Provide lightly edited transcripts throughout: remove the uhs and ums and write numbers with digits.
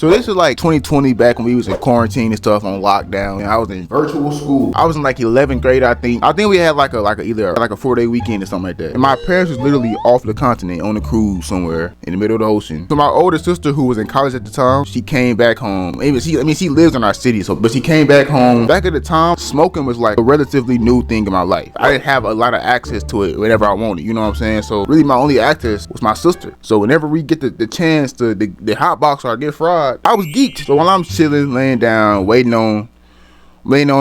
So this is like 2020, back when we was in quarantine and stuff, on lockdown, and I was in virtual school. I was in like 11th grade, I think. I think we had like a either like a 4-day weekend or something like that. And my parents was literally off the continent on a cruise somewhere in the middle of the ocean. So my older sister, who was in college at the time, she came back home. She lives in our city, but she came back home. Back at the time, smoking was like a relatively new thing in my life. I didn't have a lot of access to it whenever I wanted, you know what I'm saying? So really my only access was my sister. So whenever we get the chance to the hot box or get fried, I was geeked. So while I'm chilling, laying down, waiting on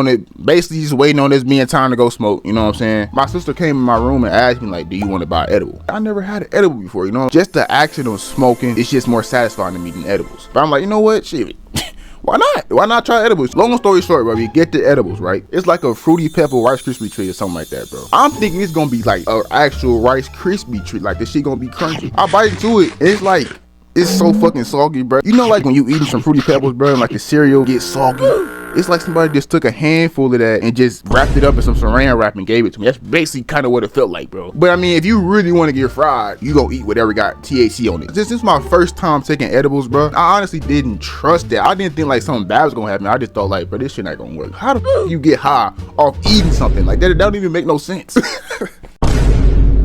it, basically just waiting on this being time to go smoke, you know what I'm saying? My sister came in my room and asked me like, do you want to buy edible? I never had an edible before, you know? Just the action of smoking, it's just more satisfying to me than edibles. But I'm like, you know what, shit, why not? Why not try edibles? Long story short, bro, we get the edibles, right? It's like a Fruity Pebble Rice Krispie treat or something like that, bro. I'm thinking it's gonna be like an actual Rice Krispie treat, like this shit gonna be crunchy. I bite into it, and it's like, it's so fucking soggy, bro. You know, like when you eating some Fruity Pebbles, bro, and like the cereal gets soggy? It's like somebody just took a handful of that and just wrapped it up in some saran wrap and gave it to me. That's basically kind of what it felt like, bro. But I mean, if you really want to get fried, you gonna eat whatever got THC on it. This is my first time taking edibles, bro. I honestly didn't trust that. I didn't think like something bad was gonna happen. I just thought like, bro, this shit not gonna work. How the fuck you get high off eating something like that? That don't even make no sense.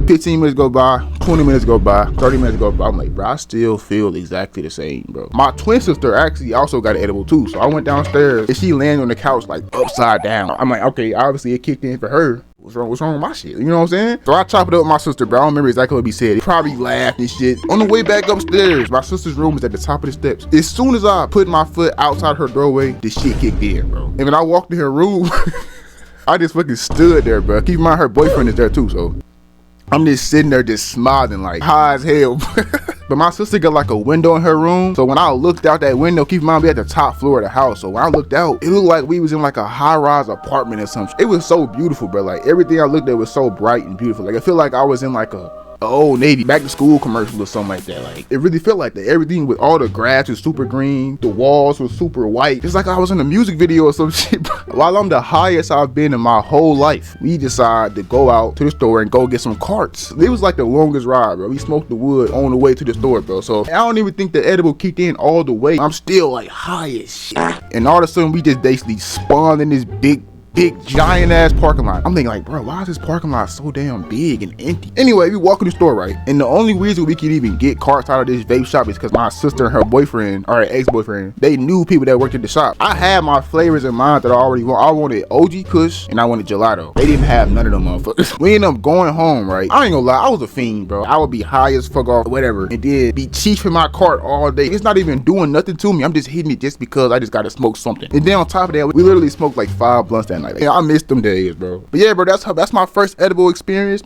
15 minutes go by, 20 minutes go by, 30 minutes go by. I'm like, bro, I still feel exactly the same, bro. My twin sister actually also got an edible too. So I went downstairs and she landed on the couch like upside down. I'm like, okay, obviously it kicked in for her. What's wrong with my shit? You know what I'm saying? So I chopped it up with my sister, bro. I don't remember exactly what he said. He probably laughed and shit. On the way back upstairs, my sister's room is at the top of the steps. As soon as I put my foot outside her doorway, the shit kicked in, bro. And when I walked in her room, I just fucking stood there, bro. Keep in mind her boyfriend is there too, so I'm just sitting there just smiling like high as hell. But my sister got like a window in her room, so when I looked out that window, keep in mind we at the top floor of the house, so when I looked out, it looked like we was in like a high-rise apartment or something. It was so beautiful, bro. Like everything I looked at was so bright and beautiful. Like I feel like I was in like a Old Navy back to school commercial or something like that. Like it really felt like that. Everything with all the grass was super green, the walls were super white. It's like I was in a music video or some shit. While I'm the highest I've been in my whole life, we decided to go out to the store and go get some carts. It was like the longest ride, bro. We smoked the wood on the way to the store, bro. So I don't even think the edible kicked in all the way. I'm still like high as shit. And all of a sudden we just basically spawned in this big giant ass parking lot. I'm thinking like, bro, why is this parking lot so damn big and empty? Anyway, we walk in the store, right? And the only reason we could even get carts out of this vape shop is because my sister and her boyfriend, or her ex-boyfriend, they knew people that worked at the shop. I had my flavors in mind that I already want. I wanted OG Kush and I wanted gelato. They didn't have none of them motherfuckers. We ended up going home, right? I ain't gonna lie, I was a fiend, bro. I would be high as fuck off whatever and then be chiefing my cart all day. It's not even doing nothing to me. I'm just hitting it just because I just gotta smoke something. And then on top of that, we literally smoked like 5 blunts that night. Like, I missed them days, bro. But yeah, bro, that's my first edible experience.